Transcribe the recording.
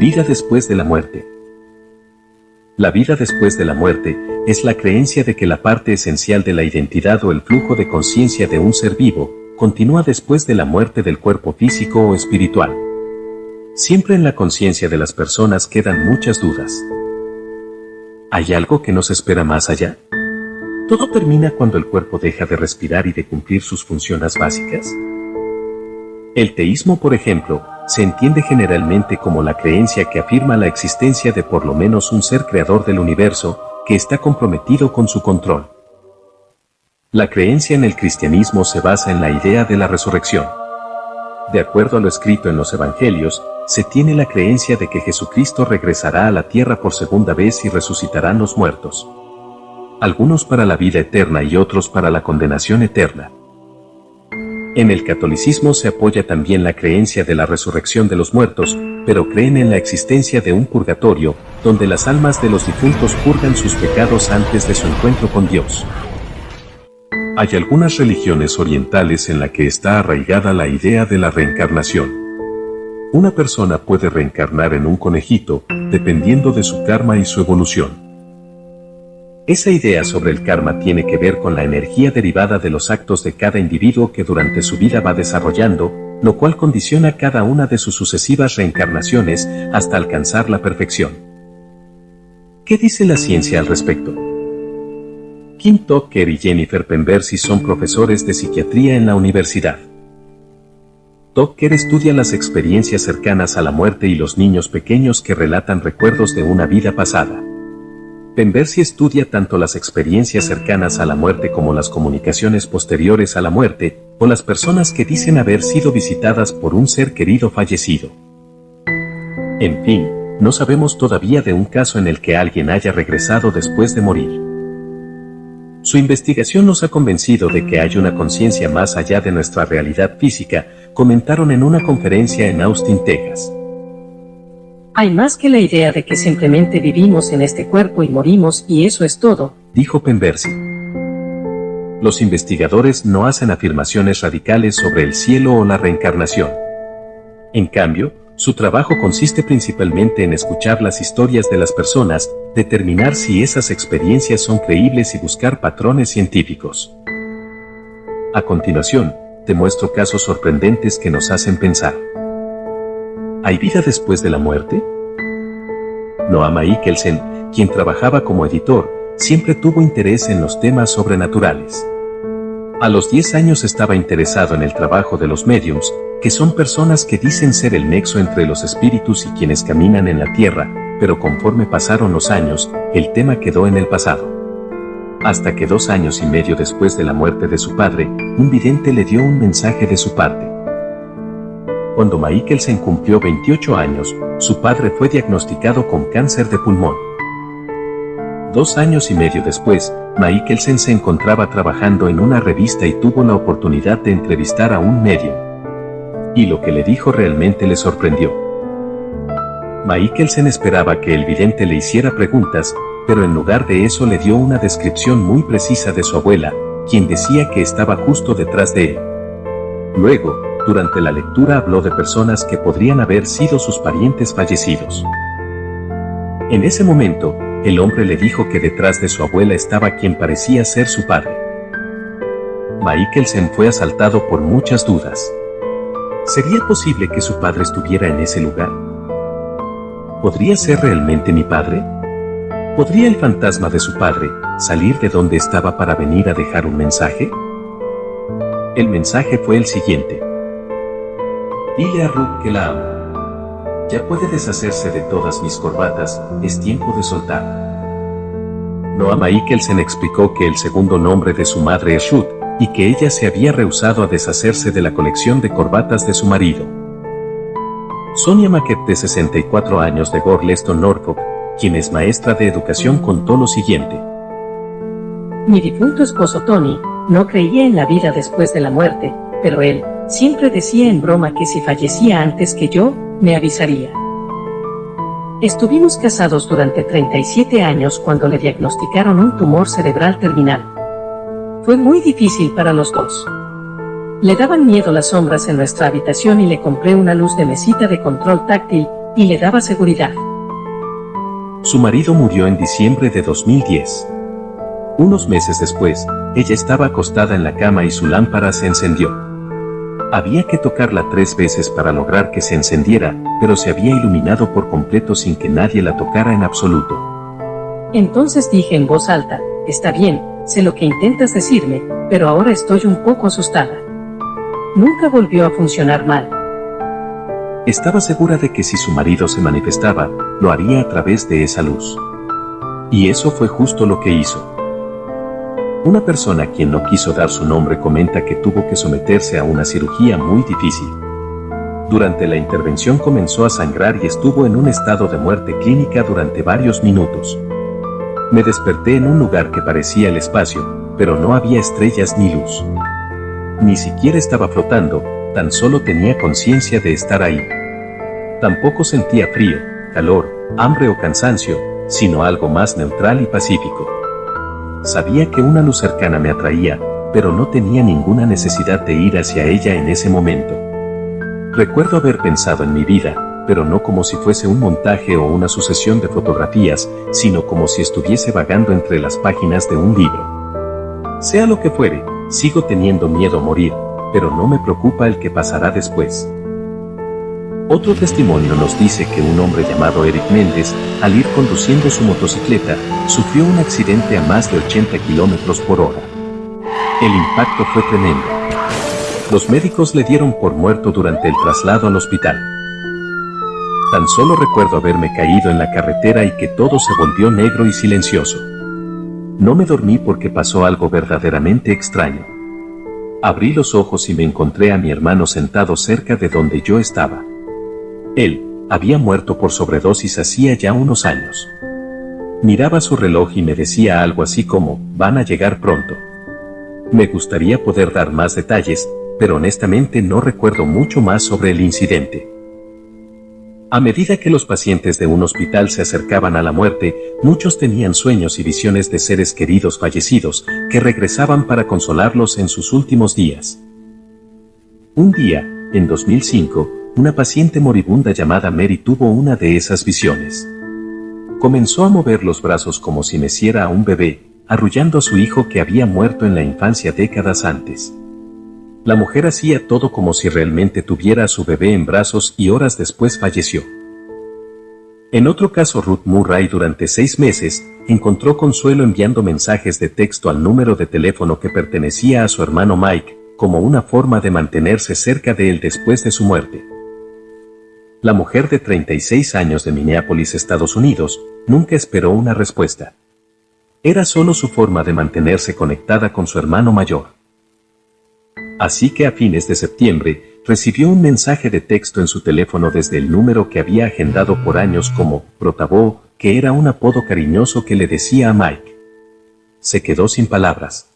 Vida después de la muerte. La vida después de la muerte es la creencia de que la parte esencial de la identidad o el flujo de conciencia de un ser vivo continúa después de la muerte del cuerpo físico o espiritual. Siempre en la conciencia de las personas quedan muchas dudas. ¿Hay algo que nos espera más allá? ¿Todo termina cuando el cuerpo deja de respirar y de cumplir sus funciones básicas? El teísmo, por ejemplo, se entiende generalmente como la creencia que afirma la existencia de por lo menos un ser creador del universo, que está comprometido con su control. La creencia en el cristianismo se basa en la idea de la resurrección. De acuerdo a lo escrito en los Evangelios, se tiene la creencia de que Jesucristo regresará a la tierra por segunda vez y resucitarán los muertos. Algunos para la vida eterna y otros para la condenación eterna. En el catolicismo se apoya también la creencia de la resurrección de los muertos, pero creen en la existencia de un purgatorio, donde las almas de los difuntos purgan sus pecados antes de su encuentro con Dios. Hay algunas religiones orientales en la que está arraigada la idea de la reencarnación. Una persona puede reencarnar en un conejito, dependiendo de su karma y su evolución. Esa idea sobre el karma tiene que ver con la energía derivada de los actos de cada individuo que durante su vida va desarrollando, lo cual condiciona cada una de sus sucesivas reencarnaciones hasta alcanzar la perfección. ¿Qué dice la ciencia al respecto? Kim Tucker y Jennifer Penbercy son profesores de psiquiatría en la universidad. Tucker estudia las experiencias cercanas a la muerte y los niños pequeños que relatan recuerdos de una vida pasada. Penbercy estudia tanto las experiencias cercanas a la muerte como las comunicaciones posteriores a la muerte, o las personas que dicen haber sido visitadas por un ser querido fallecido. En fin, no sabemos todavía de un caso en el que alguien haya regresado después de morir. Su investigación nos ha convencido de que hay una conciencia más allá de nuestra realidad física, comentaron en una conferencia en Austin, Texas. Hay más que la idea de que simplemente vivimos en este cuerpo y morimos y eso es todo, dijo Penbercy. Los investigadores no hacen afirmaciones radicales sobre el cielo o la reencarnación. En cambio, su trabajo consiste principalmente en escuchar las historias de las personas, determinar si esas experiencias son creíbles y buscar patrones científicos. A continuación, te muestro casos sorprendentes que nos hacen pensar. ¿Hay vida después de la muerte? Noah Michelsen, quien trabajaba como editor, siempre tuvo interés en los temas sobrenaturales. A los 10 años estaba interesado en el trabajo de los médiums, que son personas que dicen ser el nexo entre los espíritus y quienes caminan en la tierra, pero conforme pasaron los años, el tema quedó en el pasado. Hasta que 2 años y medio después de la muerte de su padre, un vidente le dio un mensaje de su parte. Cuando Michelsen cumplió 28 años, su padre fue diagnosticado con cáncer de pulmón. 2 años y medio después, Michelsen se encontraba trabajando en una revista y tuvo la oportunidad de entrevistar a un médium. Y lo que le dijo realmente le sorprendió. Michelsen esperaba que el vidente le hiciera preguntas, pero en lugar de eso le dio una descripción muy precisa de su abuela, quien decía que estaba justo detrás de él. Luego, durante la lectura habló de personas que podrían haber sido sus parientes fallecidos. En ese momento, el hombre le dijo que detrás de su abuela estaba quien parecía ser su padre. Michelsen fue asaltado por muchas dudas. ¿Sería posible que su padre estuviera en ese lugar? ¿Podría ser realmente mi padre? ¿Podría el fantasma de su padre salir de donde estaba para venir a dejar un mensaje? El mensaje fue el siguiente. Dile a Ruth que la amo. Ya puede deshacerse de todas mis corbatas, es tiempo de soltar. Noah Michelsen explicó que el segundo nombre de su madre es Ruth, y que ella se había rehusado a deshacerse de la colección de corbatas de su marido. Sonia Maquette, de 64 años, de Gorleston, Norfolk, quien es maestra de educación, contó lo siguiente. Mi difunto esposo Tony no creía en la vida después de la muerte, pero él siempre decía en broma que si fallecía antes que yo, me avisaría. Estuvimos casados durante 37 años cuando le diagnosticaron un tumor cerebral terminal. Fue muy difícil para los dos. Le daban miedo las sombras en nuestra habitación y le compré una luz de mesita de control táctil, y le daba seguridad. Su marido murió en diciembre de 2010. Unos meses después, ella estaba acostada en la cama y su lámpara se encendió. Había que tocarla 3 veces para lograr que se encendiera, pero se había iluminado por completo sin que nadie la tocara en absoluto. Entonces dije en voz alta, está bien, sé lo que intentas decirme, pero ahora estoy un poco asustada. Nunca volvió a funcionar mal. Estaba segura de que si su marido se manifestaba, lo haría a través de esa luz. Y eso fue justo lo que hizo. Una persona quien no quiso dar su nombre comenta que tuvo que someterse a una cirugía muy difícil. Durante la intervención comenzó a sangrar y estuvo en un estado de muerte clínica durante varios minutos. Me desperté en un lugar que parecía el espacio, pero no había estrellas ni luz. Ni siquiera estaba flotando, tan solo tenía conciencia de estar ahí. Tampoco sentía frío, calor, hambre o cansancio, sino algo más neutral y pacífico. Sabía que una luz cercana me atraía, pero no tenía ninguna necesidad de ir hacia ella en ese momento. Recuerdo haber pensado en mi vida, pero no como si fuese un montaje o una sucesión de fotografías, sino como si estuviese vagando entre las páginas de un libro. Sea lo que fuere, sigo teniendo miedo a morir, pero no me preocupa el que pasará después. Otro testimonio nos dice que un hombre llamado Eric Méndez, al ir conduciendo su motocicleta, sufrió un accidente a más de 80 kilómetros por hora. El impacto fue tremendo. Los médicos le dieron por muerto durante el traslado al hospital. Tan solo recuerdo haberme caído en la carretera y que todo se volvió negro y silencioso. No me dormí porque pasó algo verdaderamente extraño. Abrí los ojos y me encontré a mi hermano sentado cerca de donde yo estaba. Él había muerto por sobredosis hacía ya unos años. Miraba su reloj y me decía algo así como, van a llegar pronto. Me gustaría poder dar más detalles, pero honestamente no recuerdo mucho más sobre el incidente. A medida que los pacientes de un hospital se acercaban a la muerte, muchos tenían sueños y visiones de seres queridos fallecidos, que regresaban para consolarlos en sus últimos días. Un día, en 2005, una paciente moribunda llamada Mary tuvo una de esas visiones. Comenzó a mover los brazos como si meciera a un bebé, arrullando a su hijo que había muerto en la infancia décadas antes. La mujer hacía todo como si realmente tuviera a su bebé en brazos y horas después falleció. En otro caso, Ruth Murray durante 6 meses encontró consuelo enviando mensajes de texto al número de teléfono que pertenecía a su hermano Mike, como una forma de mantenerse cerca de él después de su muerte. La mujer de 36 años de Minneapolis, Estados Unidos, nunca esperó una respuesta. Era solo su forma de mantenerse conectada con su hermano mayor. Así que a fines de septiembre, recibió un mensaje de texto en su teléfono desde el número que había agendado por años como Protabo, que era un apodo cariñoso que le decía a Mike. Se quedó sin palabras.